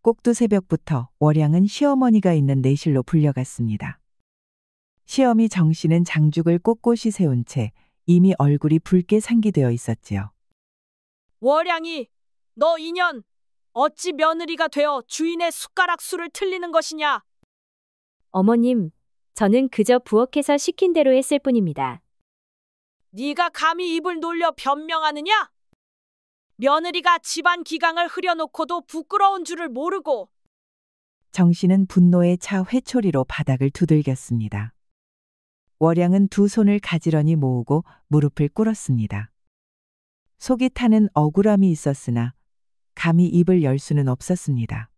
꼭두 새벽부터 월양은 시어머니가 있는 내실로 불려갔습니다. 시어미 정씨는 장죽을 꼿꼿이 세운 채 이미 얼굴이 붉게 상기되어 있었지요. 월양이, 너 인연, 어찌 며느리가 되어 주인의 숟가락 수를 틀리는 것이냐? 어머님, 저는 그저 부엌에서 시킨 대로 했을 뿐입니다. 네가 감히 입을 놀려 변명하느냐? 며느리가 집안 기강을 흐려놓고도 부끄러운 줄을 모르고. 정씨는 분노에 차 회초리로 바닥을 두들겼습니다. 월양은 두 손을 가지런히 모으고 무릎을 꿇었습니다. 속이 타는 억울함이 있었으나 감히 입을 열 수는 없었습니다.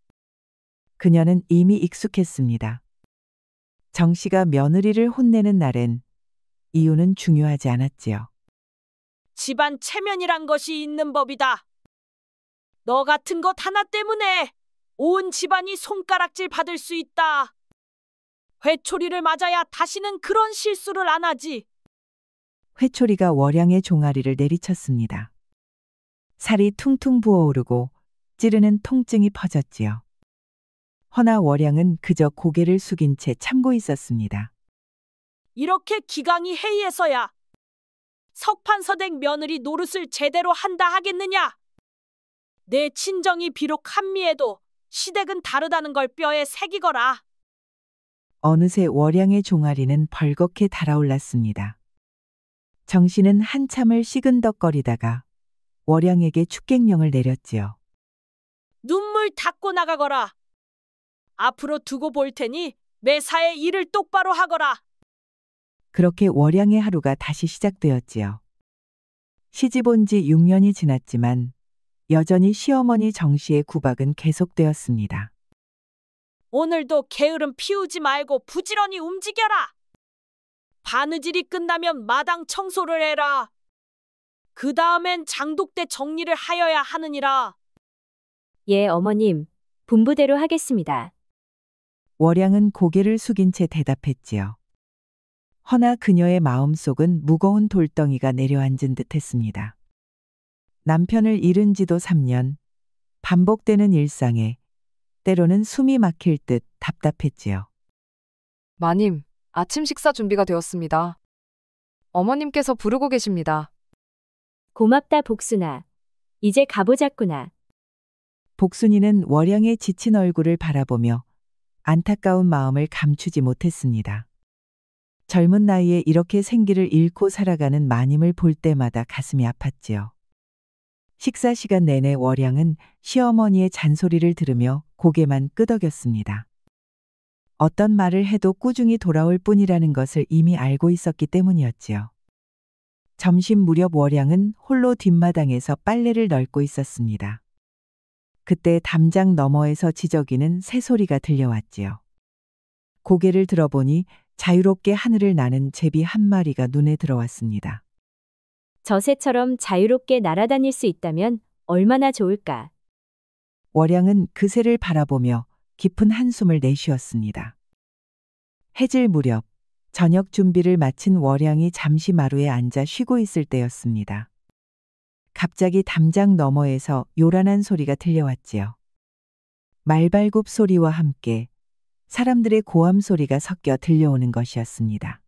그녀는 이미 익숙했습니다. 정씨가 며느리를 혼내는 날엔 이유는 중요하지 않았지요. 집안 체면이란 것이 있는 법이다. 너 같은 것 하나 때문에 온 집안이 손가락질 받을 수 있다. 회초리를 맞아야 다시는 그런 실수를 안 하지. 회초리가 월양의 종아리를 내리쳤습니다. 살이 퉁퉁 부어오르고 찌르는 통증이 퍼졌지요. 허나 월양은 그저 고개를 숙인 채 참고 있었습니다. 이렇게 기강이 해이해서야 석판서댁 며느리 노릇을 제대로 한다 하겠느냐? 내 친정이 비록 한미해도 시댁은 다르다는 걸 뼈에 새기거라. 어느새 월양의 종아리는 벌겋게 달아올랐습니다. 정씨는 한참을 시근덕거리다가 월양에게 축객령을 내렸지요. 눈물 닦고 나가거라. 앞으로 두고 볼 테니 매사에 일을 똑바로 하거라. 그렇게 월양의 하루가 다시 시작되었지요. 시집 온 지 6년이 지났지만 여전히 시어머니 정씨의 구박은 계속되었습니다. 오늘도 게으름 피우지 말고 부지런히 움직여라. 바느질이 끝나면 마당 청소를 해라. 그 다음엔 장독대 정리를 하여야 하느니라. 예, 어머님, 분부대로 하겠습니다. 월양은 고개를 숙인 채 대답했지요. 허나 그녀의 마음속은 무거운 돌덩이가 내려앉은 듯했습니다. 남편을 잃은 지도 3년, 반복되는 일상에 때로는 숨이 막힐 듯 답답했지요. 마님, 아침 식사 준비가 되었습니다. 어머님께서 부르고 계십니다. 고맙다, 복순아. 이제 가보자꾸나. 복순이는 월양의 지친 얼굴을 바라보며 안타까운 마음을 감추지 못했습니다. 젊은 나이에 이렇게 생기를 잃고 살아가는 마님을 볼 때마다 가슴이 아팠지요. 식사 시간 내내 월양은 시어머니의 잔소리를 들으며 고개만 끄덕였습니다. 어떤 말을 해도 꾸중이 돌아올 뿐이라는 것을 이미 알고 있었기 때문이었지요. 점심 무렵 월양은 홀로 뒷마당에서 빨래를 널고 있었습니다. 그때 담장 너머에서 지저귀는 새소리가 들려왔지요. 고개를 들어보니 자유롭게 하늘을 나는 제비 한 마리가 눈에 들어왔습니다. 저 새처럼 자유롭게 날아다닐 수 있다면 얼마나 좋을까. 월양은 그 새를 바라보며 깊은 한숨을 내쉬었습니다. 해질 무렵 저녁 준비를 마친 월양이 잠시 마루에 앉아 쉬고 있을 때였습니다. 갑자기 담장 너머에서 요란한 소리가 들려왔지요. 말발굽 소리와 함께 사람들의 고함 소리가 섞여 들려오는 것이었습니다.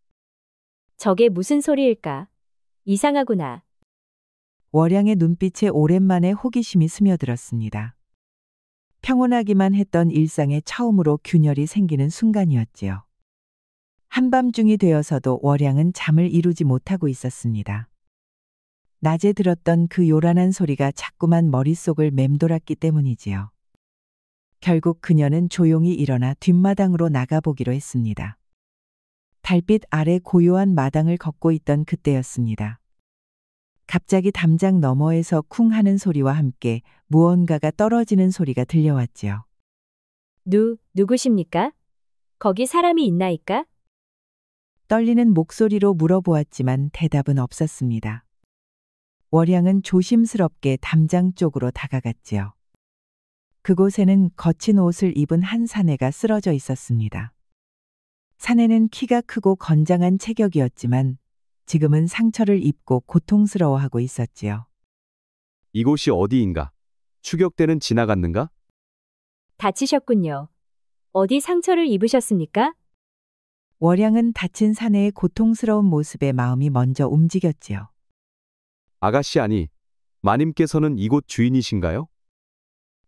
저게 무슨 소리일까? 이상하구나. 월양의 눈빛에 오랜만에 호기심이 스며들었습니다. 평온하기만 했던 일상에 처음으로 균열이 생기는 순간이었지요. 한밤중이 되어서도 월양은 잠을 이루지 못하고 있었습니다. 낮에 들었던 그 요란한 소리가 자꾸만 머릿속을 맴돌았기 때문이지요. 결국 그녀는 조용히 일어나 뒷마당으로 나가보기로 했습니다. 달빛 아래 고요한 마당을 걷고 있던 그때였습니다. 갑자기 담장 너머에서 쿵 하는 소리와 함께 무언가가 떨어지는 소리가 들려왔지요. 누구십니까? 거기 사람이 있나이까? 떨리는 목소리로 물어보았지만 대답은 없었습니다. 월양은 조심스럽게 담장 쪽으로 다가갔지요. 그곳에는 거친 옷을 입은 한 사내가 쓰러져 있었습니다. 사내는 키가 크고 건장한 체격이었지만 지금은 상처를 입고 고통스러워하고 있었지요. 이곳이 어디인가? 추격대는 지나갔는가? 다치셨군요. 어디 상처를 입으셨습니까? 월양은 다친 사내의 고통스러운 모습에 마음이 먼저 움직였지요. 아가씨 아니, 마님께서는 이곳 주인이신가요?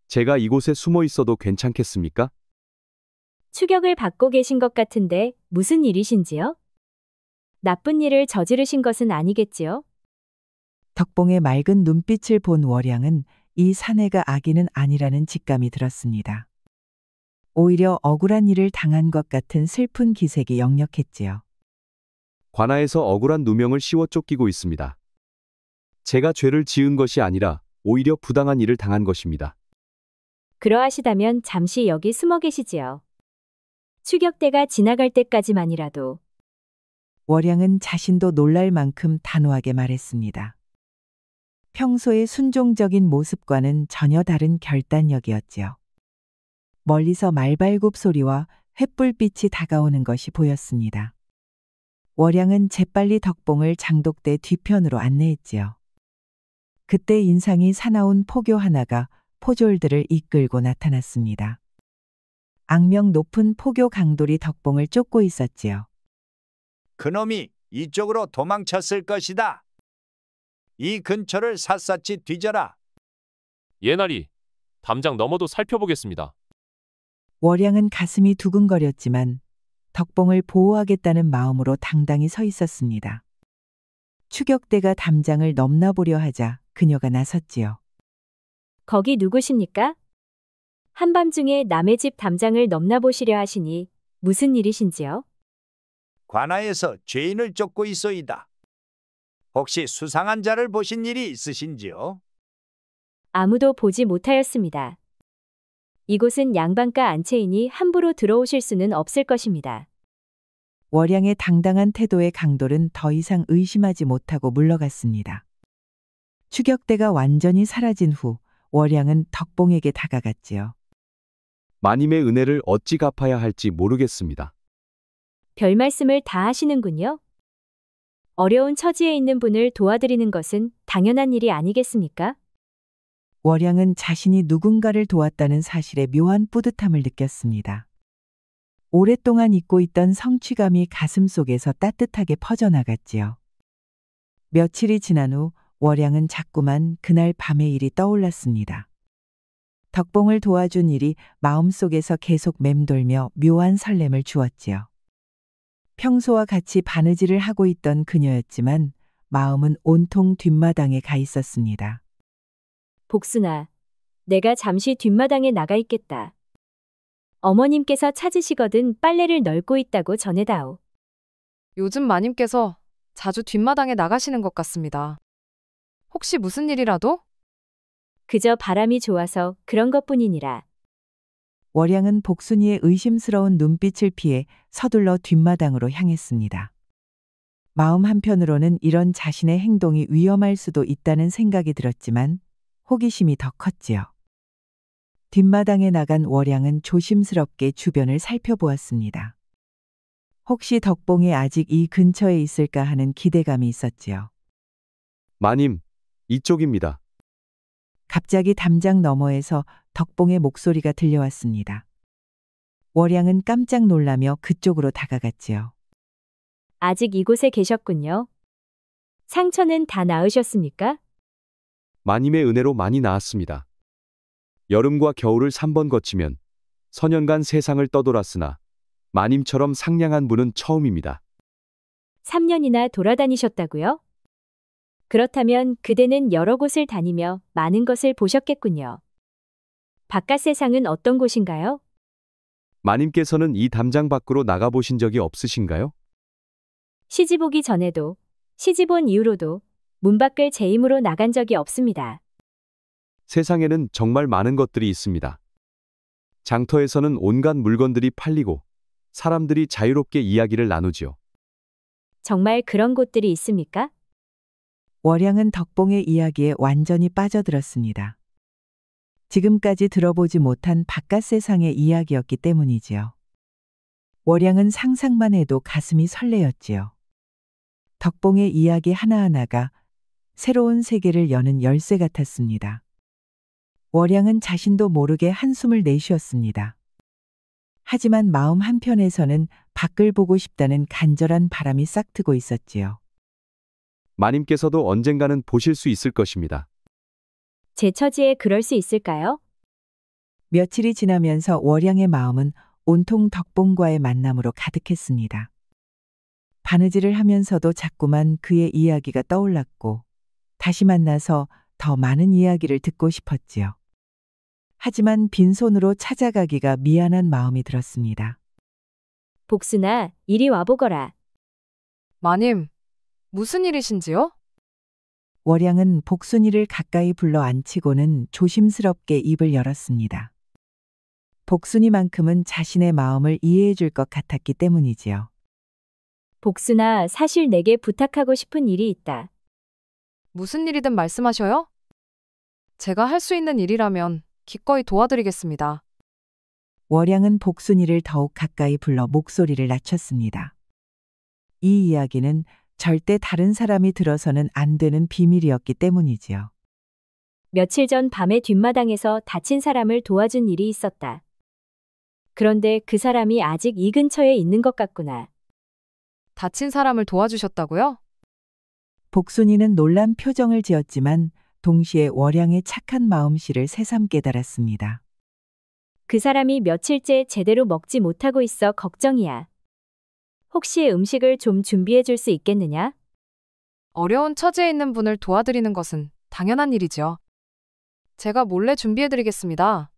제가 이곳에 숨어 있어도 괜찮겠습니까? 추격을 받고 계신 것 같은데 무슨 일이신지요? 나쁜 일을 저지르신 것은 아니겠지요? 덕봉의 맑은 눈빛을 본 월양은 이 사내가 악인은 아니라는 직감이 들었습니다. 오히려 억울한 일을 당한 것 같은 슬픈 기색이 역력했지요. 관아에서 억울한 누명을 씌워 쫓기고 있습니다. 제가 죄를 지은 것이 아니라 오히려 부당한 일을 당한 것입니다. 그러하시다면 잠시 여기 숨어 계시지요. 추격대가 지나갈 때까지만이라도. 월양은 자신도 놀랄 만큼 단호하게 말했습니다. 평소의 순종적인 모습과는 전혀 다른 결단력이었지요. 멀리서 말발굽 소리와 횃불빛이 다가오는 것이 보였습니다. 월양은 재빨리 덕봉을 장독대 뒤편으로 안내했지요. 그때 인상이 사나운 포교 하나가 포졸들을 이끌고 나타났습니다. 악명 높은 포교 강돌이 덕봉을 쫓고 있었지요. 그놈이 이쪽으로 도망쳤을 것이다. 이 근처를 샅샅이 뒤져라. 예나리, 담장 너머도 살펴보겠습니다. 월양은 가슴이 두근거렸지만 덕봉을 보호하겠다는 마음으로 당당히 서 있었습니다. 추격대가 담장을 넘나보려 하자 그녀가 나섰지요. 거기 누구십니까? 한밤중에 남의 집 담장을 넘나보시려 하시니 무슨 일이신지요? 관아에서 죄인을 쫓고 있소이다. 혹시 수상한 자를 보신 일이 있으신지요? 아무도 보지 못하였습니다. 이곳은 양반가 안채이니 함부로 들어오실 수는 없을 것입니다. 월양의 당당한 태도에 강돌은 더 이상 의심하지 못하고 물러갔습니다. 추격대가 완전히 사라진 후 월양은 덕봉에게 다가갔지요. 마님의 은혜를 어찌 갚아야 할지 모르겠습니다. 별 말씀을 다 하시는군요. 어려운 처지에 있는 분을 도와드리는 것은 당연한 일이 아니겠습니까? 월양은 자신이 누군가를 도왔다는 사실에 묘한 뿌듯함을 느꼈습니다. 오랫동안 잊고 있던 성취감이 가슴속에서 따뜻하게 퍼져나갔지요. 며칠이 지난 후 월양은 자꾸만 그날 밤의 일이 떠올랐습니다. 덕봉을 도와준 일이 마음속에서 계속 맴돌며 묘한 설렘을 주었지요. 평소와 같이 바느질을 하고 있던 그녀였지만 마음은 온통 뒷마당에 가 있었습니다. 복순아, 내가 잠시 뒷마당에 나가 있겠다. 어머님께서 찾으시거든 빨래를 널고 있다고 전해다오. 요즘 마님께서 자주 뒷마당에 나가시는 것 같습니다. 혹시 무슨 일이라도? 그저 바람이 좋아서 그런 것뿐이니라. 월양은 복순이의 의심스러운 눈빛을 피해 서둘러 뒷마당으로 향했습니다. 마음 한편으로는 이런 자신의 행동이 위험할 수도 있다는 생각이 들었지만 호기심이 더 컸지요. 뒷마당에 나간 월양은 조심스럽게 주변을 살펴보았습니다. 혹시 덕봉이 아직 이 근처에 있을까 하는 기대감이 있었지요. 마님, 이쪽입니다. 갑자기 담장 너머에서 덕봉의 목소리가 들려왔습니다. 월양은 깜짝 놀라며 그쪽으로 다가갔지요. 아직 이곳에 계셨군요. 상처는 다 나으셨습니까? 마님의 은혜로 많이 나았습니다. 여름과 겨울을 3번 거치면 서년간 세상을 떠돌았으나 마님처럼 상냥한 분은 처음입니다. 3년이나 돌아다니셨다고요? 그렇다면 그대는 여러 곳을 다니며 많은 것을 보셨겠군요. 바깥 세상은 어떤 곳인가요? 마님께서는 이 담장 밖으로 나가보신 적이 없으신가요? 시집 오기 전에도, 시집 온 이후로도 문 밖을 제 힘으로 나간 적이 없습니다. 세상에는 정말 많은 것들이 있습니다. 장터에서는 온갖 물건들이 팔리고 사람들이 자유롭게 이야기를 나누지요. 정말 그런 곳들이 있습니까? 월양은 덕봉의 이야기에 완전히 빠져들었습니다. 지금까지 들어보지 못한 바깥 세상의 이야기였기 때문이지요. 월양은 상상만 해도 가슴이 설레었지요. 덕봉의 이야기 하나하나가 새로운 세계를 여는 열쇠 같았습니다. 월양은 자신도 모르게 한숨을 내쉬었습니다. 하지만 마음 한편에서는 밖을 보고 싶다는 간절한 바람이 싹트고 있었지요. 마님께서도 언젠가는 보실 수 있을 것입니다. 제 처지에 그럴 수 있을까요? 며칠이 지나면서 월양의 마음은 온통 덕봉과의 만남으로 가득했습니다. 바느질을 하면서도 자꾸만 그의 이야기가 떠올랐고 다시 만나서 더 많은 이야기를 듣고 싶었지요. 하지만 빈손으로 찾아가기가 미안한 마음이 들었습니다. 복순아, 이리 와보거라. 마님, 무슨 일이신지요? 월양은 복순이를 가까이 불러 앉히고는 조심스럽게 입을 열었습니다. 복순이만큼은 자신의 마음을 이해해 줄 것 같았기 때문이지요. 복순아, 사실 내게 부탁하고 싶은 일이 있다. 무슨 일이든 말씀하셔요? 제가 할 수 있는 일이라면 기꺼이 도와드리겠습니다. 월양은 복순이를 더욱 가까이 불러 목소리를 낮췄습니다. 이 이야기는 절대 다른 사람이 들어서는 안 되는 비밀이었기 때문이지요. 며칠 전 밤에 뒷마당에서 다친 사람을 도와준 일이 있었다. 그런데 그 사람이 아직 이 근처에 있는 것 같구나. 다친 사람을 도와주셨다고요? 복순이는 놀란 표정을 지었지만 동시에 월양의 착한 마음씨를 새삼 깨달았습니다. 그 사람이 며칠째 제대로 먹지 못하고 있어 걱정이야. 혹시 음식을 좀 준비해 줄 수 있겠느냐? 어려운 처지에 있는 분을 도와드리는 것은 당연한 일이죠. 제가 몰래 준비해드리겠습니다.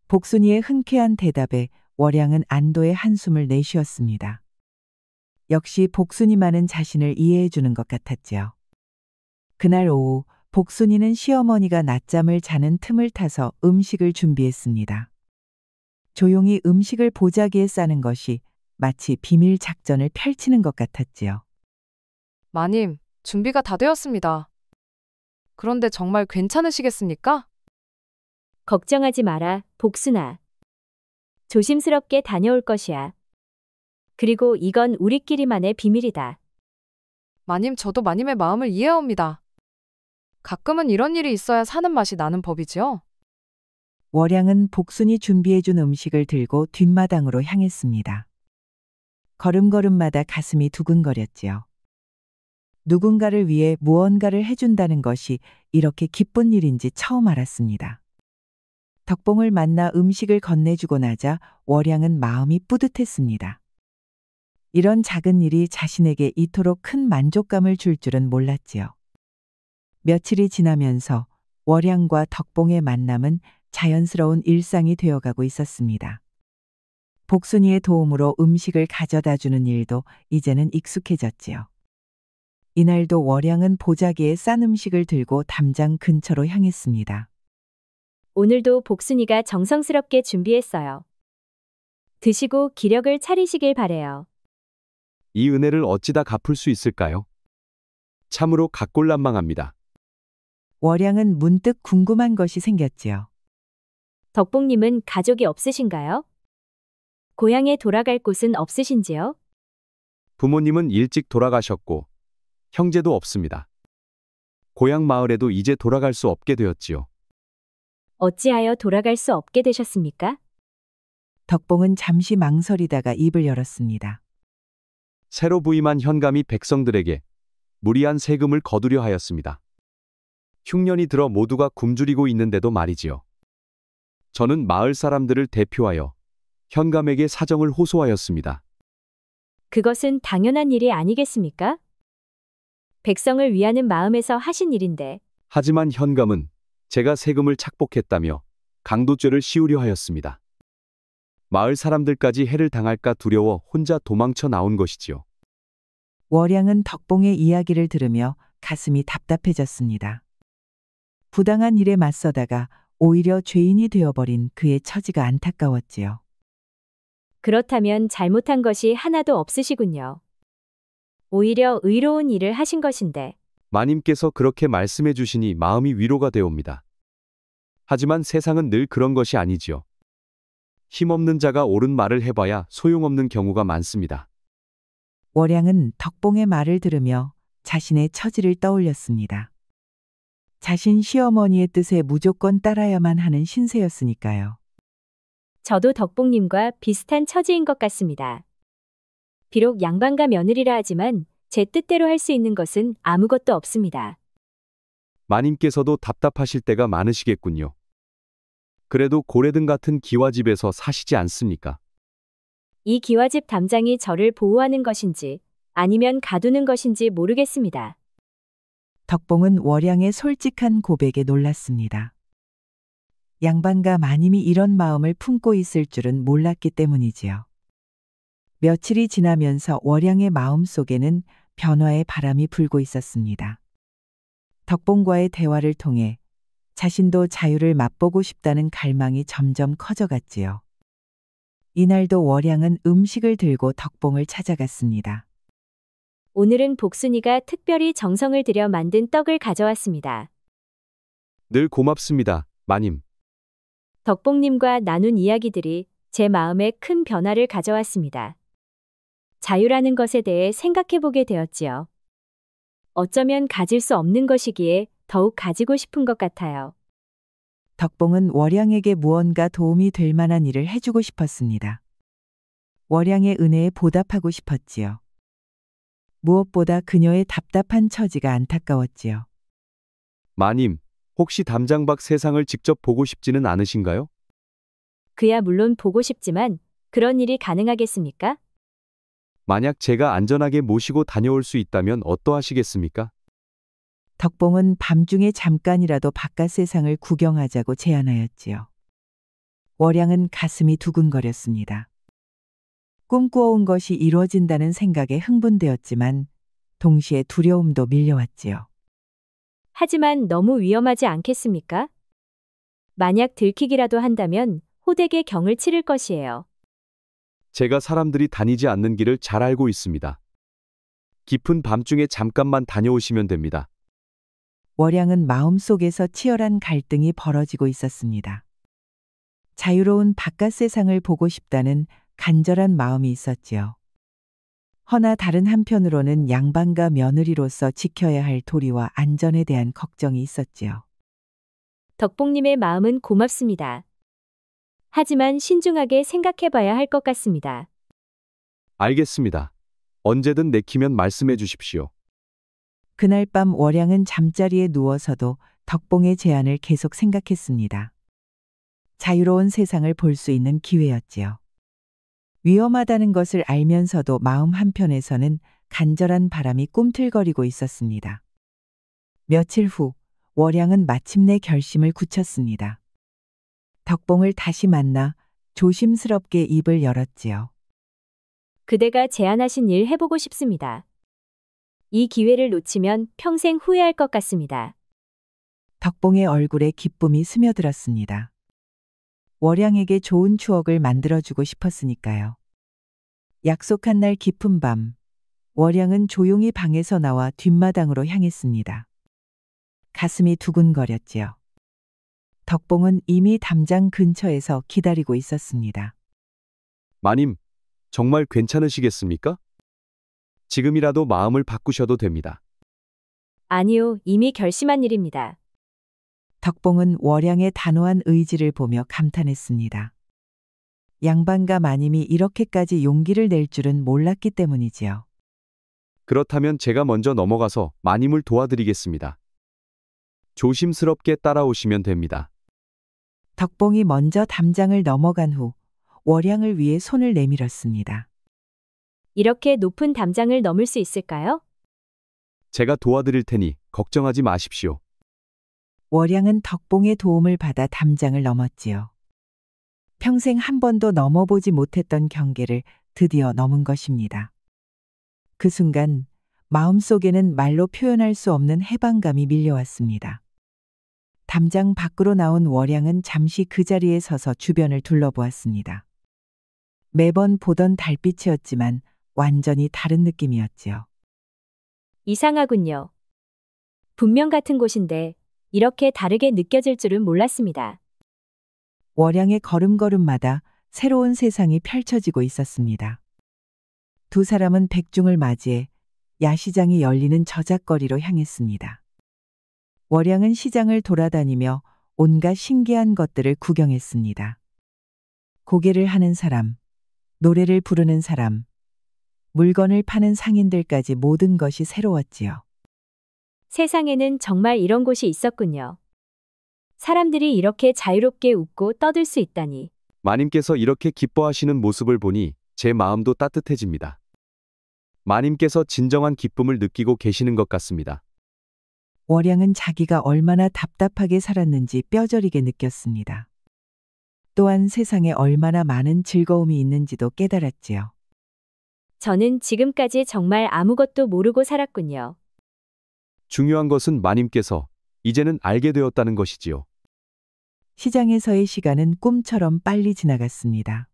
복순이의 흔쾌한 대답에 월양은 안도의 한숨을 내쉬었습니다. 역시 복순이만은 자신을 이해해 주는 것 같았지요. 그날 오후 복순이는 시어머니가 낮잠을 자는 틈을 타서 음식을 준비했습니다. 조용히 음식을 보자기에 싸는 것이 마치 비밀 작전을 펼치는 것 같았지요. 마님, 준비가 다 되었습니다. 그런데 정말 괜찮으시겠습니까? 걱정하지 마라, 복순아. 조심스럽게 다녀올 것이야. 그리고 이건 우리끼리만의 비밀이다. 마님, 저도 마님의 마음을 이해합니다. 가끔은 이런 일이 있어야 사는 맛이 나는 법이지요. 월양은 복순이 준비해준 음식을 들고 뒷마당으로 향했습니다. 걸음걸음마다 가슴이 두근거렸지요. 누군가를 위해 무언가를 해준다는 것이 이렇게 기쁜 일인지 처음 알았습니다. 덕봉을 만나 음식을 건네주고 나자 월양은 마음이 뿌듯했습니다. 이런 작은 일이 자신에게 이토록 큰 만족감을 줄 줄은 몰랐지요. 며칠이 지나면서 월양과 덕봉의 만남은 자연스러운 일상이 되어가고 있었습니다. 복순이의 도움으로 음식을 가져다 주는 일도 이제는 익숙해졌지요. 이날도 월양은 보자기에 싼 음식을 들고 담장 근처로 향했습니다. 오늘도 복순이가 정성스럽게 준비했어요. 드시고 기력을 차리시길 바래요. 이 은혜를 어찌다 갚을 수 있을까요? 참으로 각골난망합니다. 월양은 문득 궁금한 것이 생겼지요. 덕봉님은 가족이 없으신가요? 고향에 돌아갈 곳은 없으신지요? 부모님은 일찍 돌아가셨고 형제도 없습니다. 고향 마을에도 이제 돌아갈 수 없게 되었지요. 어찌하여 돌아갈 수 없게 되셨습니까? 덕봉은 잠시 망설이다가 입을 열었습니다. 새로 부임한 현감이 백성들에게 무리한 세금을 거두려 하였습니다. 흉년이 들어 모두가 굶주리고 있는데도 말이지요. 저는 마을 사람들을 대표하여 현감에게 사정을 호소하였습니다. 그것은 당연한 일이 아니겠습니까? 백성을 위하는 마음에서 하신 일인데. 하지만 현감은 제가 세금을 착복했다며 강도죄를 씌우려 하였습니다. 마을 사람들까지 해를 당할까 두려워 혼자 도망쳐 나온 것이지요. 월양은 덕봉의 이야기를 들으며 가슴이 답답해졌습니다. 부당한 일에 맞서다가 오히려 죄인이 되어버린 그의 처지가 안타까웠지요. 그렇다면 잘못한 것이 하나도 없으시군요. 오히려 의로운 일을 하신 것인데. 마님께서 그렇게 말씀해 주시니 마음이 위로가 되옵니다. 하지만 세상은 늘 그런 것이 아니지요. 힘없는 자가 옳은 말을 해봐야 소용없는 경우가 많습니다. 월양은 덕봉의 말을 들으며 자신의 처지를 떠올렸습니다. 자신 시어머니의 뜻에 무조건 따라야만 하는 신세였으니까요. 저도 덕봉님과 비슷한 처지인 것 같습니다. 비록 양반가 며느리라 하지만 제 뜻대로 할 수 있는 것은 아무것도 없습니다. 마님께서도 답답하실 때가 많으시겠군요. 그래도 고래등 같은 기와집에서 사시지 않습니까? 이 기와집 담장이 저를 보호하는 것인지 아니면 가두는 것인지 모르겠습니다. 덕봉은 월양의 솔직한 고백에 놀랐습니다. 양반가 마님이 이런 마음을 품고 있을 줄은 몰랐기 때문이지요. 며칠이 지나면서 월양의 마음 속에는 변화의 바람이 불고 있었습니다. 덕봉과의 대화를 통해 자신도 자유를 맛보고 싶다는 갈망이 점점 커져갔지요. 이날도 월양은 음식을 들고 덕봉을 찾아갔습니다. 오늘은 복순이가 특별히 정성을 들여 만든 떡을 가져왔습니다. 늘 고맙습니다, 마님. 덕봉님과 나눈 이야기들이 제 마음에 큰 변화를 가져왔습니다. 자유라는 것에 대해 생각해보게 되었지요. 어쩌면 가질 수 없는 것이기에 더욱 가지고 싶은 것 같아요. 덕봉은 월양에게 무언가 도움이 될 만한 일을 해주고 싶었습니다. 월양의 은혜에 보답하고 싶었지요. 무엇보다 그녀의 답답한 처지가 안타까웠지요. 마님, 혹시 담장밖 세상을 직접 보고 싶지는 않으신가요? 그야 물론 보고 싶지만 그런 일이 가능하겠습니까? 만약 제가 안전하게 모시고 다녀올 수 있다면 어떠하시겠습니까? 덕봉은 밤중에 잠깐이라도 바깥 세상을 구경하자고 제안하였지요. 월양은 가슴이 두근거렸습니다. 꿈꾸어온 것이 이루어진다는 생각에 흥분되었지만 동시에 두려움도 밀려왔지요. 하지만 너무 위험하지 않겠습니까? 만약 들키기라도 한다면 호되게 경을 치를 것이에요. 제가 사람들이 다니지 않는 길을 잘 알고 있습니다. 깊은 밤중에 잠깐만 다녀오시면 됩니다. 월양은 마음속에서 치열한 갈등이 벌어지고 있었습니다. 자유로운 바깥 세상을 보고 싶다는 간절한 마음이 있었지요. 허나 다른 한편으로는 양반과 며느리로서 지켜야 할 도리와 안전에 대한 걱정이 있었지요. 덕봉님의 마음은 고맙습니다. 하지만 신중하게 생각해봐야 할 것 같습니다. 알겠습니다. 언제든 내키면 말씀해 주십시오. 그날 밤 월양은 잠자리에 누워서도 덕봉의 제안을 계속 생각했습니다. 자유로운 세상을 볼 수 있는 기회였지요. 위험하다는 것을 알면서도 마음 한편에서는 간절한 바람이 꿈틀거리고 있었습니다. 며칠 후 월양은 마침내 결심을 굳혔습니다. 덕봉을 다시 만나 조심스럽게 입을 열었지요. 그대가 제안하신 일 해보고 싶습니다. 이 기회를 놓치면 평생 후회할 것 같습니다. 덕봉의 얼굴에 기쁨이 스며들었습니다. 월양에게 좋은 추억을 만들어주고 싶었으니까요. 약속한 날 깊은 밤, 월양은 조용히 방에서 나와 뒷마당으로 향했습니다. 가슴이 두근거렸지요. 덕봉은 이미 담장 근처에서 기다리고 있었습니다. 마님, 정말 괜찮으시겠습니까? 지금이라도 마음을 바꾸셔도 됩니다. 아니요, 이미 결심한 일입니다. 덕봉은 월양의 단호한 의지를 보며 감탄했습니다. 양반과 마님이 이렇게까지 용기를 낼 줄은 몰랐기 때문이지요. 그렇다면 제가 먼저 넘어가서 마님을 도와드리겠습니다. 조심스럽게 따라오시면 됩니다. 덕봉이 먼저 담장을 넘어간 후 월양을 위해 손을 내밀었습니다. 이렇게 높은 담장을 넘을 수 있을까요? 제가 도와드릴 테니 걱정하지 마십시오. 월양은 덕봉의 도움을 받아 담장을 넘었지요. 평생 한 번도 넘어보지 못했던 경계를 드디어 넘은 것입니다. 그 순간 마음속에는 말로 표현할 수 없는 해방감이 밀려왔습니다. 담장 밖으로 나온 월양은 잠시 그 자리에 서서 주변을 둘러보았습니다. 매번 보던 달빛이었지만 완전히 다른 느낌이었지요. 이상하군요. 분명 같은 곳인데 이렇게 다르게 느껴질 줄은 몰랐습니다. 월양의 걸음걸음마다 새로운 세상이 펼쳐지고 있었습니다. 두 사람은 백중을 맞이해 야시장이 열리는 저작거리로 향했습니다. 월양은 시장을 돌아다니며 온갖 신기한 것들을 구경했습니다. 고개를 하는 사람, 노래를 부르는 사람, 물건을 파는 상인들까지 모든 것이 새로웠지요. 세상에는 정말 이런 곳이 있었군요. 사람들이 이렇게 자유롭게 웃고 떠들 수 있다니. 마님께서 이렇게 기뻐하시는 모습을 보니 제 마음도 따뜻해집니다. 마님께서 진정한 기쁨을 느끼고 계시는 것 같습니다. 월양은 자기가 얼마나 답답하게 살았는지 뼈저리게 느꼈습니다. 또한 세상에 얼마나 많은 즐거움이 있는지도 깨달았지요. 저는 지금까지 정말 아무것도 모르고 살았군요. 중요한 것은 마님께서 이제는 알게 되었다는 것이지요. 시장에서의 시간은 꿈처럼 빨리 지나갔습니다.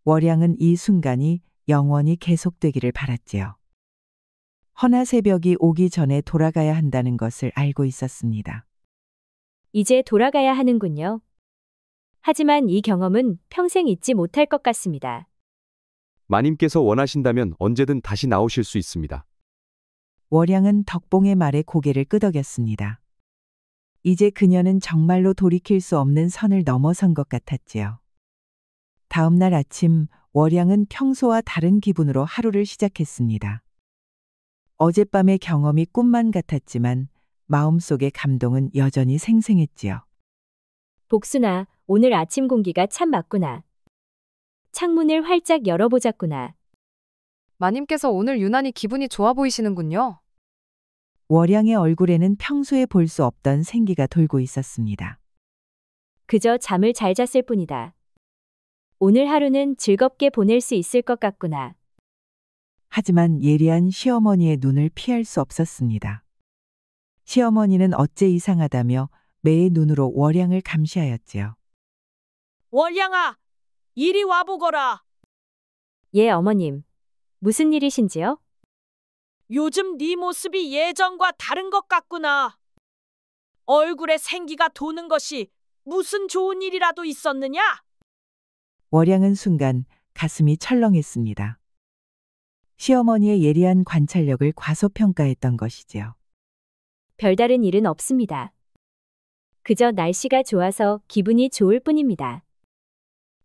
월양은 이 순간이 영원히 계속되기를 바랐지요. 허나 새벽이 오기 전에 돌아가야 한다는 것을 알고 있었습니다. 이제 돌아가야 하는군요. 하지만 이 경험은 평생 잊지 못할 것 같습니다. 마님께서 원하신다면 언제든 다시 나오실 수 있습니다. 월양은 덕봉의 말에 고개를 끄덕였습니다. 이제 그녀는 정말로 돌이킬 수 없는 선을 넘어선 것 같았지요. 다음 날 아침 월양은 평소와 다른 기분으로 하루를 시작했습니다. 어젯밤의 경험이 꿈만 같았지만 마음속의 감동은 여전히 생생했지요. 복순아, 오늘 아침 공기가 참 맑구나. 창문을 활짝 열어보자꾸나. 마님께서 오늘 유난히 기분이 좋아 보이시는군요. 월양의 얼굴에는 평소에 볼 수 없던 생기가 돌고 있었습니다. 그저 잠을 잘 잤을 뿐이다. 오늘 하루는 즐겁게 보낼 수 있을 것 같구나. 하지만 예리한 시어머니의 눈을 피할 수 없었습니다. 시어머니는 어째 이상하다며 매의 눈으로 월양을 감시하였지요. 월양아, 이리 와보거라. 예, 어머님. 무슨 일이신지요? 요즘 네 모습이 예전과 다른 것 같구나. 얼굴에 생기가 도는 것이 무슨 좋은 일이라도 있었느냐? 월양은 순간 가슴이 철렁했습니다. 시어머니의 예리한 관찰력을 과소평가했던 것이지요. 별다른 일은 없습니다. 그저 날씨가 좋아서 기분이 좋을 뿐입니다.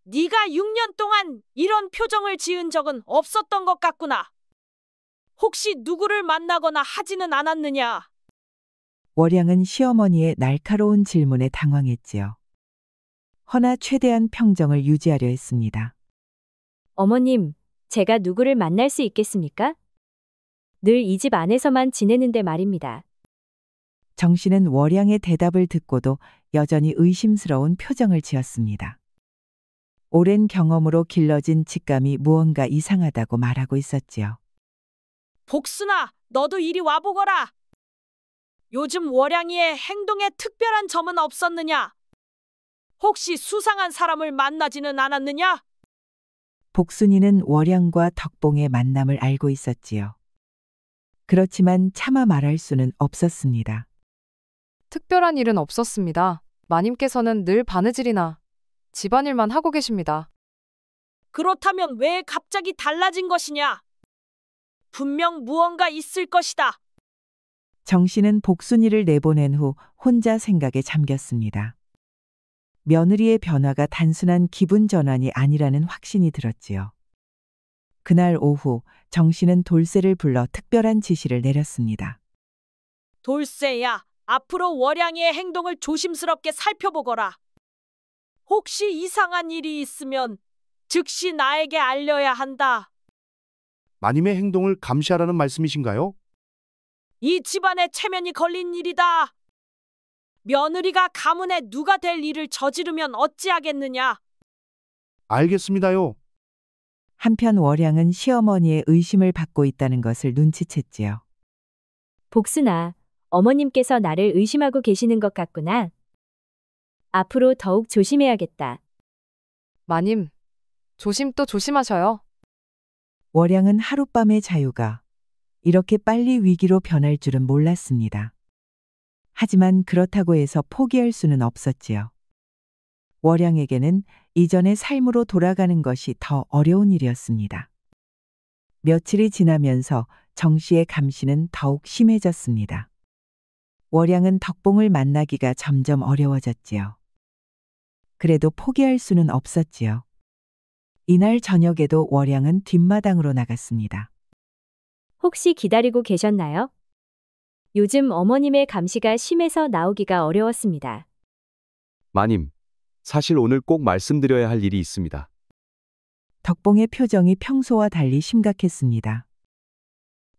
네가 6년 동안 이런 표정을 지은 적은 없었던 것 같구나. 혹시 누구를 만나거나 하지는 않았느냐? 월양은 시어머니의 날카로운 질문에 당황했지요. 허나 최대한 평정을 유지하려 했습니다. 어머님, 제가 누구를 만날 수 있겠습니까? 늘 이 집 안에서만 지내는데 말입니다. 정 씨는 월양의 대답을 듣고도 여전히 의심스러운 표정을 지었습니다. 오랜 경험으로 길러진 직감이 무언가 이상하다고 말하고 있었지요. 복순아, 너도 이리 와보거라. 요즘 월양이의 행동에 특별한 점은 없었느냐? 혹시 수상한 사람을 만나지는 않았느냐? 복순이는 월양과 덕봉의 만남을 알고 있었지요. 그렇지만 차마 말할 수는 없었습니다. 특별한 일은 없었습니다. 마님께서는 늘 바느질이나 집안일만 하고 계십니다. 그렇다면 왜 갑자기 달라진 것이냐? 분명 무언가 있을 것이다. 정 씨는 복순이를 내보낸 후 혼자 생각에 잠겼습니다. 며느리의 변화가 단순한 기분 전환이 아니라는 확신이 들었지요. 그날 오후 정 씨는 돌쇠를 불러 특별한 지시를 내렸습니다. 돌쇠야, 앞으로 월양이의 행동을 조심스럽게 살펴보거라. 혹시 이상한 일이 있으면 즉시 나에게 알려야 한다. 마님의 행동을 감시하라는 말씀이신가요? 이 집안에 체면이 걸린 일이다. 며느리가 가문에 누가 될 일을 저지르면 어찌하겠느냐. 알겠습니다요. 한편 월양은 시어머니의 의심을 받고 있다는 것을 눈치챘지요. 복순아, 어머님께서 나를 의심하고 계시는 것 같구나. 앞으로 더욱 조심해야겠다. 마님, 조심 또 조심하셔요. 월양은 하룻밤의 자유가 이렇게 빨리 위기로 변할 줄은 몰랐습니다. 하지만 그렇다고 해서 포기할 수는 없었지요. 월양에게는 이전의 삶으로 돌아가는 것이 더 어려운 일이었습니다. 며칠이 지나면서 정 씨의 감시는 더욱 심해졌습니다. 월양은 덕봉을 만나기가 점점 어려워졌지요. 그래도 포기할 수는 없었지요. 이날 저녁에도 월양은 뒷마당으로 나갔습니다. 혹시 기다리고 계셨나요? 요즘 어머님의 감시가 심해서 나오기가 어려웠습니다. 마님, 사실 오늘 꼭 말씀드려야 할 일이 있습니다. 덕봉의 표정이 평소와 달리 심각했습니다.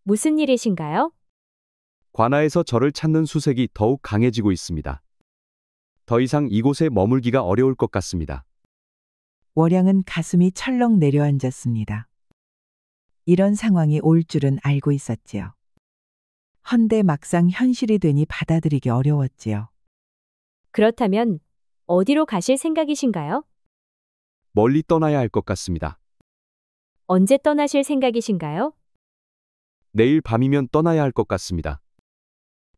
무슨 일이신가요? 관아에서 저를 찾는 수색이 더욱 강해지고 있습니다. 더 이상 이곳에 머물기가 어려울 것 같습니다. 월양은 가슴이 철렁 내려앉았습니다. 이런 상황이 올 줄은 알고 있었지요. 헌데 막상 현실이 되니 받아들이기 어려웠지요. 그렇다면 어디로 가실 생각이신가요? 멀리 떠나야 할 것 같습니다. 언제 떠나실 생각이신가요? 내일 밤이면 떠나야 할 것 같습니다.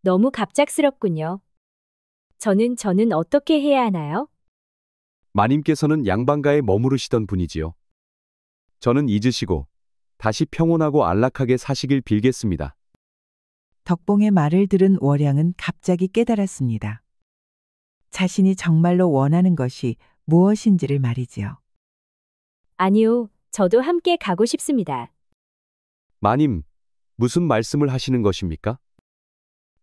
너무 갑작스럽군요. 저는 어떻게 해야 하나요? 마님께서는 양반가에 머무르시던 분이지요. 저는 잊으시고 다시 평온하고 안락하게 사시길 빌겠습니다. 덕봉의 말을 들은 월양은 갑자기 깨달았습니다. 자신이 정말로 원하는 것이 무엇인지를 말이지요. 아니요, 저도 함께 가고 싶습니다. 마님, 무슨 말씀을 하시는 것입니까?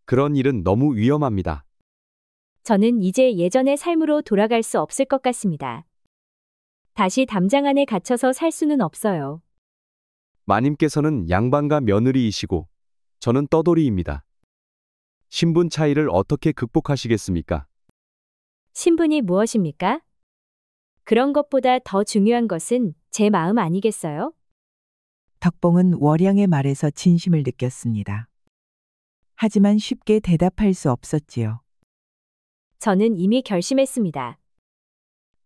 그런 일은 너무 위험합니다. 저는 이제 예전의 삶으로 돌아갈 수 없을 것 같습니다. 다시 담장 안에 갇혀서 살 수는 없어요. 마님께서는 양반가 며느리이시고 저는 떠돌이입니다. 신분 차이를 어떻게 극복하시겠습니까? 신분이 무엇입니까? 그런 것보다 더 중요한 것은 제 마음 아니겠어요? 덕봉은 월양의 말에서 진심을 느꼈습니다. 하지만 쉽게 대답할 수 없었지요. 저는 이미 결심했습니다.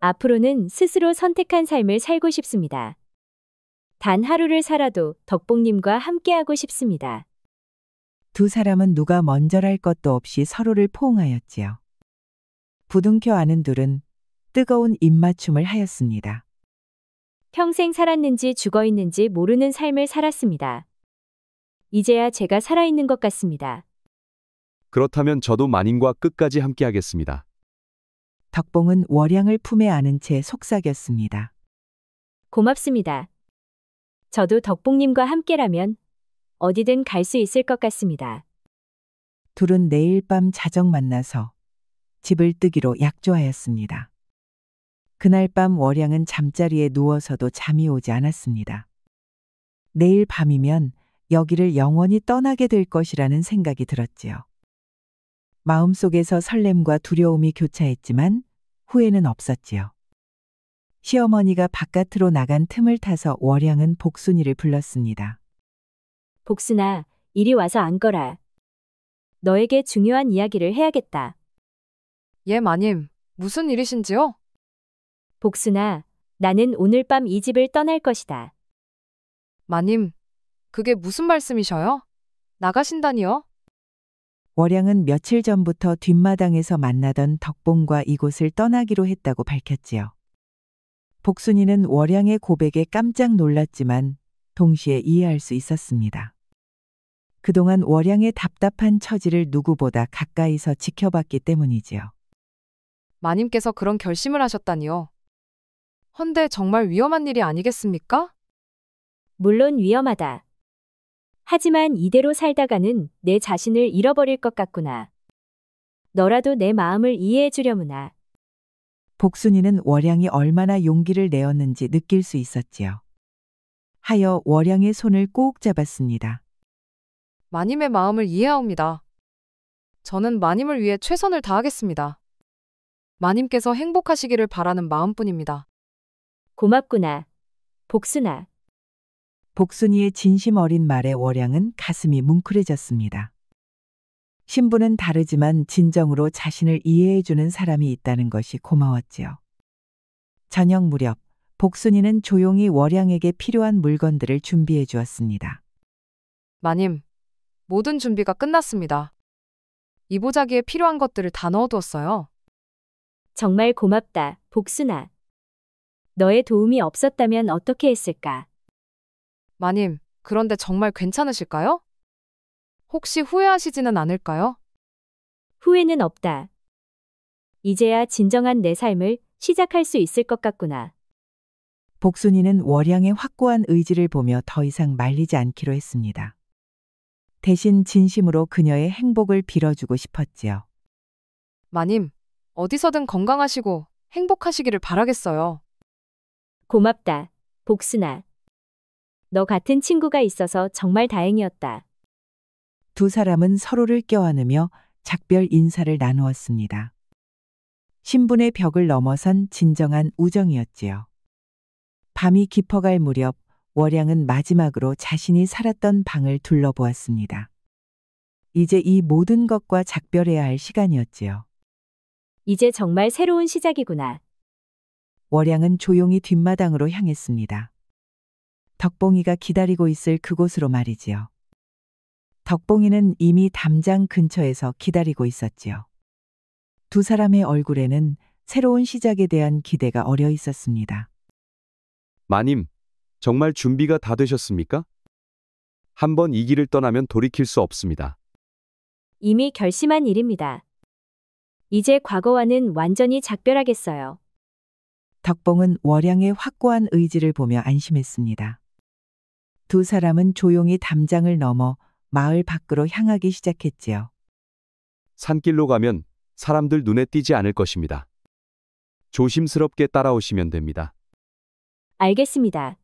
앞으로는 스스로 선택한 삶을 살고 싶습니다. 단 하루를 살아도 덕봉님과 함께하고 싶습니다. 두 사람은 누가 먼저랄 것도 없이 서로를 포옹하였지요. 부둥켜 안은 둘은 뜨거운 입맞춤을 하였습니다. 평생 살았는지 죽어 있는지 모르는 삶을 살았습니다. 이제야 제가 살아있는 것 같습니다. 그렇다면 저도 마님과 끝까지 함께하겠습니다. 덕봉은 월양을 품에 안은 채 속삭였습니다. 고맙습니다. 저도 덕봉님과 함께라면 어디든 갈 수 있을 것 같습니다. 둘은 내일 밤 자정 만나서 집을 뜨기로 약조하였습니다. 그날 밤 월양은 잠자리에 누워서도 잠이 오지 않았습니다. 내일 밤이면 여기를 영원히 떠나게 될 것이라는 생각이 들었지요. 마음속에서 설렘과 두려움이 교차했지만 후회는 없었지요. 시어머니가 바깥으로 나간 틈을 타서 월양은 복순이를 불렀습니다. 복순아, 이리 와서 앉거라. 너에게 중요한 이야기를 해야겠다. 예, 마님. 무슨 일이신지요? 복순아, 나는 오늘 밤 이 집을 떠날 것이다. 마님, 그게 무슨 말씀이셔요? 나가신다니요? 월양은 며칠 전부터 뒷마당에서 만나던 덕봉과 이곳을 떠나기로 했다고 밝혔지요. 복순이는 월양의 고백에 깜짝 놀랐지만 동시에 이해할 수 있었습니다. 그동안 월양의 답답한 처지를 누구보다 가까이서 지켜봤기 때문이지요. 마님께서 그런 결심을 하셨다니요. 헌데 정말 위험한 일이 아니겠습니까? 물론 위험하다. 하지만 이대로 살다가는 내 자신을 잃어버릴 것 같구나. 너라도 내 마음을 이해해 주려무나. 복순이는 월양이 얼마나 용기를 내었는지 느낄 수 있었지요. 하여 월양의 손을 꼭 잡았습니다. 마님의 마음을 이해하옵니다. 저는 마님을 위해 최선을 다하겠습니다. 마님께서 행복하시기를 바라는 마음뿐입니다. 고맙구나. 복순아. 복순이의 진심 어린 말에 월양은 가슴이 뭉클해졌습니다. 신분은 다르지만 진정으로 자신을 이해해주는 사람이 있다는 것이 고마웠지요. 저녁 무렵 복순이는 조용히 월양에게 필요한 물건들을 준비해 주었습니다. 마님, 모든 준비가 끝났습니다. 이보자기에 필요한 것들을 다 넣어두었어요. 정말 고맙다, 복순아. 너의 도움이 없었다면 어떻게 했을까? 마님, 그런데 정말 괜찮으실까요? 혹시 후회하시지는 않을까요? 후회는 없다. 이제야 진정한 내 삶을 시작할 수 있을 것 같구나. 복순이는 월양의 확고한 의지를 보며 더 이상 말리지 않기로 했습니다. 대신 진심으로 그녀의 행복을 빌어주고 싶었지요. 마님, 어디서든 건강하시고 행복하시기를 바라겠어요. 고맙다, 복순아. 너 같은 친구가 있어서 정말 다행이었다. 두 사람은 서로를 껴안으며 작별 인사를 나누었습니다. 신분의 벽을 넘어선 진정한 우정이었지요. 밤이 깊어갈 무렵 월양은 마지막으로 자신이 살았던 방을 둘러보았습니다. 이제 이 모든 것과 작별해야 할 시간이었지요. 이제 정말 새로운 시작이구나. 월양은 조용히 뒷마당으로 향했습니다. 덕봉이가 기다리고 있을 그곳으로 말이지요. 덕봉이는 이미 담장 근처에서 기다리고 있었지요. 두 사람의 얼굴에는 새로운 시작에 대한 기대가 어려 있었습니다. 마님, 정말 준비가 다 되셨습니까? 한번 이 길을 떠나면 돌이킬 수 없습니다. 이미 결심한 일입니다. 이제 과거와는 완전히 작별하겠어요. 덕봉은 월양의 확고한 의지를 보며 안심했습니다. 두 사람은 조용히 담장을 넘어 마을 밖으로 향하기 시작했지요. 산길로 가면 사람들 눈에 띄지 않을 것입니다. 조심스럽게 따라오시면 됩니다. 알겠습니다.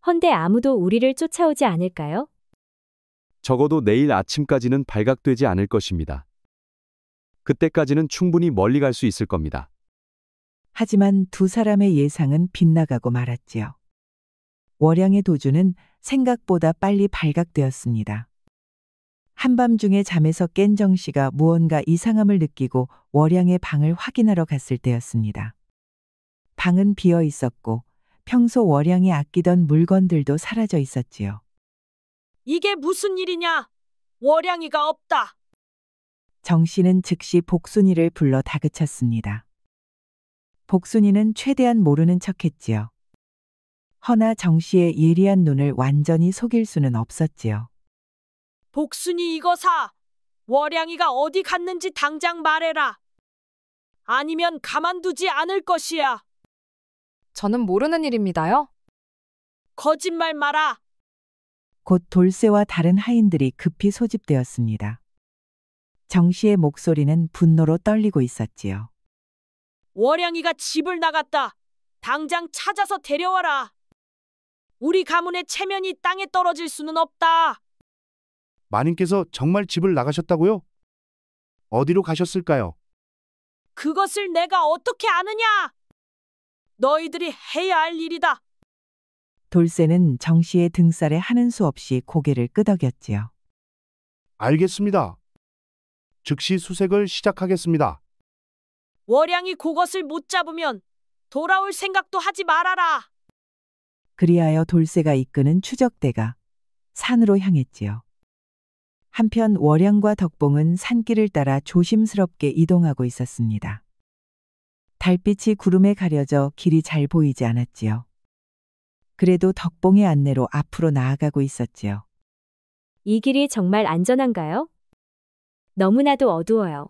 헌데 아무도 우리를 쫓아오지 않을까요? 적어도 내일 아침까지는 발각되지 않을 것입니다. 그때까지는 충분히 멀리 갈 수 있을 겁니다. 하지만 두 사람의 예상은 빗나가고 말았지요. 월양의 도주는 생각보다 빨리 발각되었습니다. 한밤중에 잠에서 깬 정 씨가 무언가 이상함을 느끼고 월양의 방을 확인하러 갔을 때였습니다. 방은 비어 있었고 평소 월양이 아끼던 물건들도 사라져 있었지요. 이게 무슨 일이냐? 월양이가 없다. 정 씨는 즉시 복순이를 불러 다그쳤습니다. 복순이는 최대한 모르는 척했지요. 허나 정 씨의 예리한 눈을 완전히 속일 수는 없었지요. 복순이 이거사. 월양이가 어디 갔는지 당장 말해라. 아니면 가만두지 않을 것이야. 저는 모르는 일입니다요. 거짓말 마라. 곧 돌쇠와 다른 하인들이 급히 소집되었습니다. 정 씨의 목소리는 분노로 떨리고 있었지요. 월양이가 집을 나갔다. 당장 찾아서 데려와라. 우리 가문의 체면이 땅에 떨어질 수는 없다. 마님께서 정말 집을 나가셨다고요? 어디로 가셨을까요? 그것을 내가 어떻게 아느냐? 너희들이 해야 할 일이다. 돌쇠는 정 씨의 등살에 하는 수 없이 고개를 끄덕였지요. 알겠습니다. 즉시 수색을 시작하겠습니다. 월양이 그것을 못 잡으면 돌아올 생각도 하지 말아라. 그리하여 돌쇠가 이끄는 추적대가 산으로 향했지요. 한편 월양과 덕봉은 산길을 따라 조심스럽게 이동하고 있었습니다. 달빛이 구름에 가려져 길이 잘 보이지 않았지요. 그래도 덕봉의 안내로 앞으로 나아가고 있었지요. 이 길이 정말 안전한가요? 너무나도 어두워요.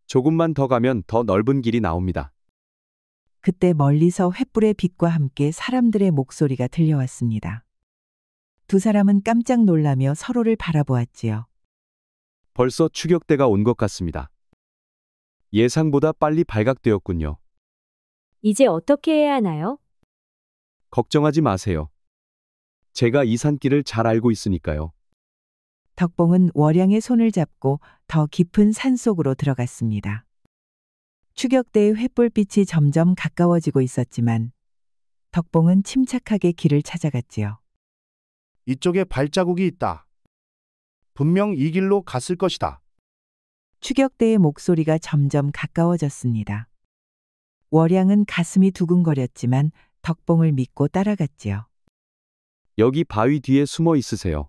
조금만 더 가면 더 넓은 길이 나옵니다. 그때 멀리서 횃불의 빛과 함께 사람들의 목소리가 들려왔습니다. 두 사람은 깜짝 놀라며 서로를 바라보았지요. 벌써 추격대가 온 것 같습니다. 예상보다 빨리 발각되었군요. 이제 어떻게 해야 하나요? 걱정하지 마세요. 제가 이 산길을 잘 알고 있으니까요. 덕봉은 월양의 손을 잡고 더 깊은 산 속으로 들어갔습니다. 추격대의 횃불빛이 점점 가까워지고 있었지만 덕봉은 침착하게 길을 찾아갔지요. 이쪽에 발자국이 있다. 분명 이 길로 갔을 것이다. 추격대의 목소리가 점점 가까워졌습니다. 월양은 가슴이 두근거렸지만 덕봉을 믿고 따라갔지요. 여기 바위 뒤에 숨어 있으세요.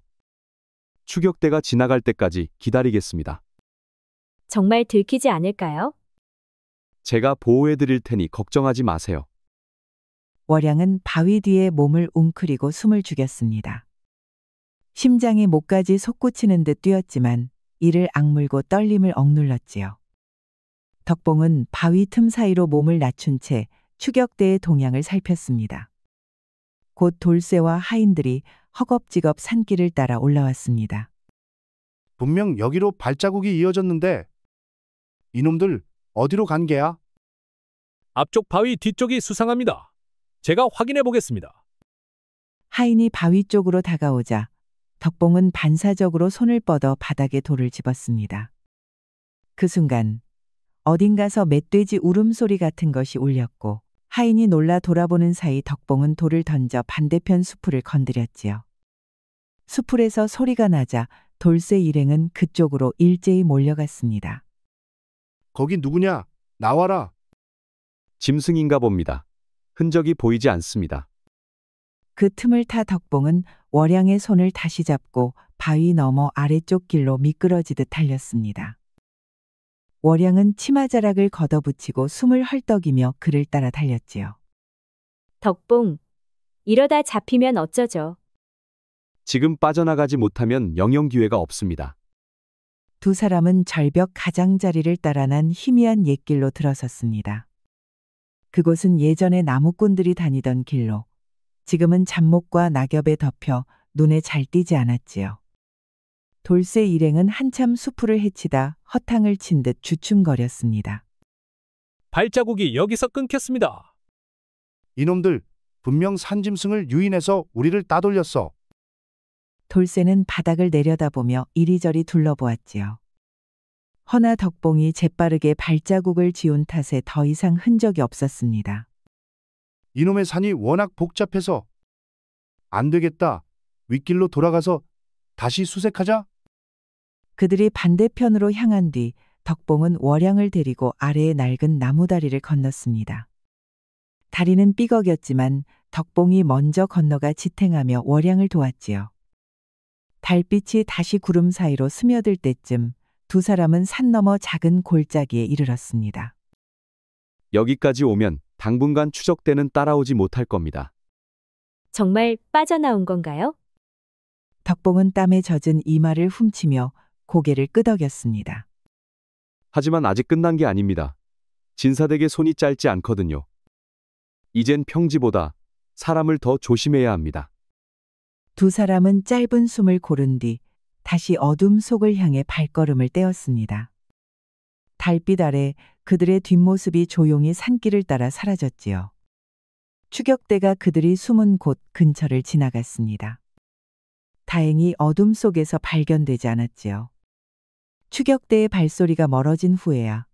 추격대가 지나갈 때까지 기다리겠습니다. 정말 들키지 않을까요? 제가 보호해 드릴 테니 걱정하지 마세요. 월양은 바위 뒤에 몸을 웅크리고 숨을 죽였습니다. 심장이 목까지 솟구치는 듯 뛰었지만 이를 악물고 떨림을 억눌렀지요. 덕봉은 바위 틈 사이로 몸을 낮춘 채 추격대의 동향을 살폈습니다. 곧 돌쇠와 하인들이 허겁지겁 산길을 따라 올라왔습니다. 분명 여기로 발자국이 이어졌는데 이놈들 어디로 간 게야? 앞쪽 바위 뒤쪽이 수상합니다. 제가 확인해 보겠습니다. 하인이 바위 쪽으로 다가오자 덕봉은 반사적으로 손을 뻗어 바닥에 돌을 집었습니다. 그 순간 어딘가서 멧돼지 울음소리 같은 것이 울렸고 하인이 놀라 돌아보는 사이 덕봉은 돌을 던져 반대편 수풀을 건드렸지요. 수풀에서 소리가 나자 돌쇠 일행은 그쪽으로 일제히 몰려갔습니다. 거기 누구냐? 나와라. 짐승인가 봅니다. 흔적이 보이지 않습니다. 그 틈을 타 덕봉은 월양의 손을 다시 잡고 바위 너머 아래쪽 길로 미끄러지듯 달렸습니다. 월양은 치마자락을 걷어붙이고 숨을 헐떡이며 그를 따라 달렸지요. 덕봉, 이러다 잡히면 어쩌죠? 지금 빠져나가지 못하면 영영 기회가 없습니다. 두 사람은 절벽 가장자리를 따라 난 희미한 옛길로 들어섰습니다. 그곳은 예전에 나무꾼들이 다니던 길로 지금은 잡목과 낙엽에 덮여 눈에 잘 띄지 않았지요. 돌쇠 일행은 한참 수풀을 헤치다 허탕을 친 듯 주춤거렸습니다. 발자국이 여기서 끊겼습니다. 이놈들 분명 산짐승을 유인해서 우리를 따돌렸어. 돌쇠는 바닥을 내려다보며 이리저리 둘러보았지요. 허나 덕봉이 재빠르게 발자국을 지운 탓에 더 이상 흔적이 없었습니다. 이놈의 산이 워낙 복잡해서 안 되겠다. 윗길로 돌아가서 다시 수색하자. 그들이 반대편으로 향한 뒤 덕봉은 월양을 데리고 아래의 낡은 나무다리를 건넜습니다. 다리는 삐걱였지만 덕봉이 먼저 건너가 지탱하며 월양을 도왔지요. 달빛이 다시 구름 사이로 스며들 때쯤 두 사람은 산 너머 작은 골짜기에 이르렀습니다. 여기까지 오면 당분간 추적대는 따라오지 못할 겁니다. 정말 빠져나온 건가요? 덕봉은 땀에 젖은 이마를 훔치며 고개를 끄덕였습니다. 하지만 아직 끝난 게 아닙니다. 진사대게 손이 짧지 않거든요. 이젠 평지보다 사람을 더 조심해야 합니다. 두 사람은 짧은 숨을 고른 뒤 다시 어둠 속을 향해 발걸음을 떼었습니다. 달빛 아래 그들의 뒷모습이 조용히 산길을 따라 사라졌지요. 추격대가 그들이 숨은 곳 근처를 지나갔습니다. 다행히 어둠 속에서 발견되지 않았지요. 추격대의 발소리가 멀어진 후에야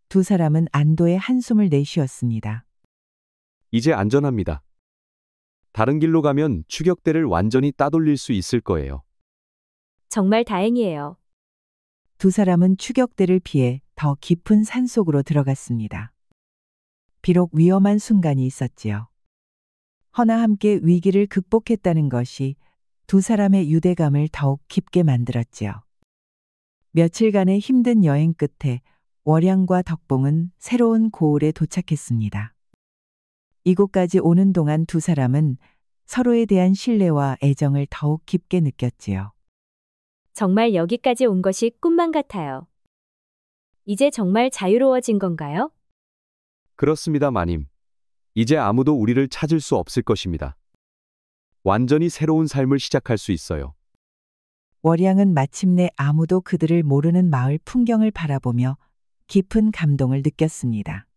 두 사람은 안도의 한숨을 내쉬었습니다. 이제 안전합니다. 다른 길로 가면 추격대를 완전히 따돌릴 수 있을 거예요. 정말 다행이에요. 두 사람은 추격대를 피해 더 깊은 산속으로 들어갔습니다. 비록 위험한 순간이 있었지요. 허나 함께 위기를 극복했다는 것이 두 사람의 유대감을 더욱 깊게 만들었지요. 며칠간의 힘든 여행 끝에 월양과 덕봉은 새로운 고을에 도착했습니다. 이곳까지 오는 동안 두 사람은 서로에 대한 신뢰와 애정을 더욱 깊게 느꼈지요. 정말 여기까지 온 것이 꿈만 같아요. 이제 정말 자유로워진 건가요? 그렇습니다, 마님. 이제 아무도 우리를 찾을 수 없을 것입니다. 완전히 새로운 삶을 시작할 수 있어요. 월양은 마침내 아무도 그들을 모르는 마을 풍경을 바라보며 깊은 감동을 느꼈습니다.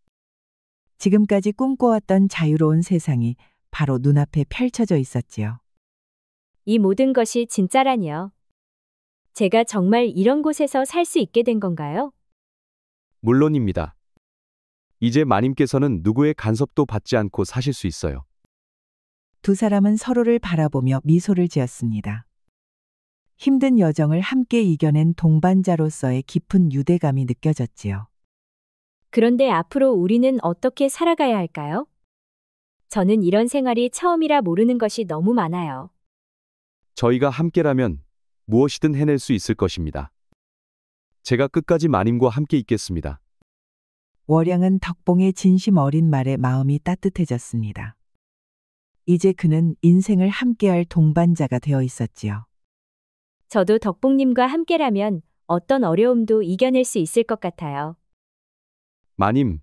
지금까지 꿈꿔왔던 자유로운 세상이 바로 눈앞에 펼쳐져 있었지요. 이 모든 것이 진짜라니요. 제가 정말 이런 곳에서 살 수 있게 된 건가요? 물론입니다. 이제 마님께서는 누구의 간섭도 받지 않고 사실 수 있어요. 두 사람은 서로를 바라보며 미소를 지었습니다. 힘든 여정을 함께 이겨낸 동반자로서의 깊은 유대감이 느껴졌지요. 그런데 앞으로 우리는 어떻게 살아가야 할까요? 저는 이런 생활이 처음이라 모르는 것이 너무 많아요. 저희가 함께라면 무엇이든 해낼 수 있을 것입니다. 제가 끝까지 마님과 함께 있겠습니다. 월양은 덕봉의 진심 어린 말에 마음이 따뜻해졌습니다. 이제 그는 인생을 함께할 동반자가 되어 있었지요. 저도 덕봉님과 함께라면 어떤 어려움도 이겨낼 수 있을 것 같아요. 마님,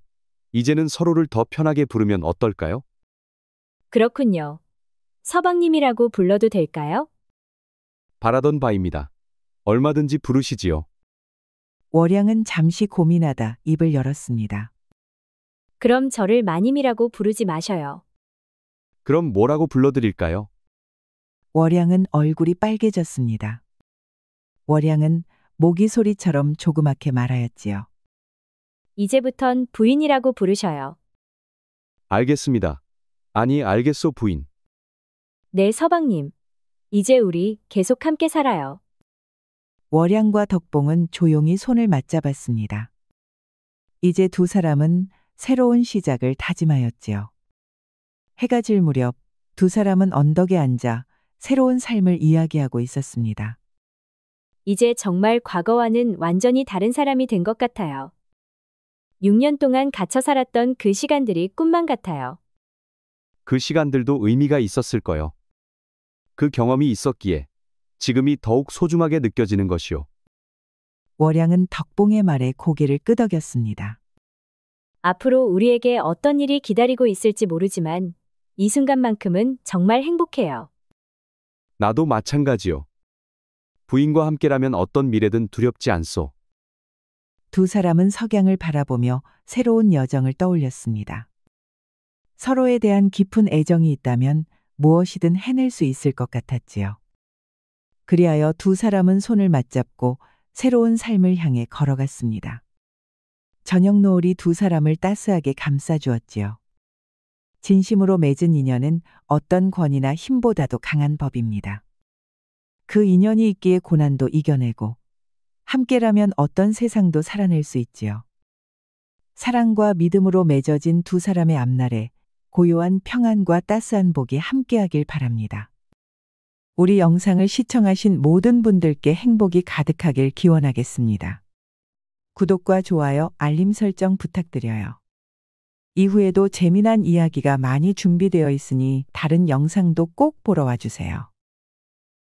이제는 서로를 더 편하게 부르면 어떨까요? 그렇군요. 서방님이라고 불러도 될까요? 바라던 바입니다. 얼마든지 부르시지요. 월양은 잠시 고민하다 입을 열었습니다. 그럼 저를 마님이라고 부르지 마셔요. 그럼 뭐라고 불러드릴까요? 월양은 얼굴이 빨개졌습니다. 월양은 모기 소리처럼 조그맣게 말하였지요. 이제부턴 부인이라고 부르셔요. 알겠습니다. 아니, 알겠소, 부인. 네, 서방님. 이제 우리 계속 함께 살아요. 월양과 덕봉은 조용히 손을 맞잡았습니다. 이제 두 사람은 새로운 시작을 다짐하였지요. 해가 질 무렵 두 사람은 언덕에 앉아 새로운 삶을 이야기하고 있었습니다. 이제 정말 과거와는 완전히 다른 사람이 된 것 같아요. 6년 동안 갇혀 살았던 그 시간들이 꿈만 같아요. 그 시간들도 의미가 있었을 거요. 그 경험이 있었기에 지금이 더욱 소중하게 느껴지는 것이요. 월양은 덕봉의 말에 고개를 끄덕였습니다. 앞으로 우리에게 어떤 일이 기다리고 있을지 모르지만 이 순간만큼은 정말 행복해요. 나도 마찬가지요. 부인과 함께라면 어떤 미래든 두렵지 않소. 두 사람은 석양을 바라보며 새로운 여정을 떠올렸습니다. 서로에 대한 깊은 애정이 있다면 무엇이든 해낼 수 있을 것 같았지요. 그리하여 두 사람은 손을 맞잡고 새로운 삶을 향해 걸어갔습니다. 저녁 노을이 두 사람을 따스하게 감싸주었지요. 진심으로 맺은 인연은 어떤 권위나 힘보다도 강한 법입니다. 그 인연이 있기에 고난도 이겨내고 함께라면 어떤 세상도 살아낼 수 있지요. 사랑과 믿음으로 맺어진 두 사람의 앞날에 고요한 평안과 따스한 복이 함께하길 바랍니다. 우리 영상을 시청하신 모든 분들께 행복이 가득하길 기원하겠습니다. 구독과 좋아요, 알림 설정 부탁드려요. 이후에도 재미난 이야기가 많이 준비되어 있으니 다른 영상도 꼭 보러 와주세요.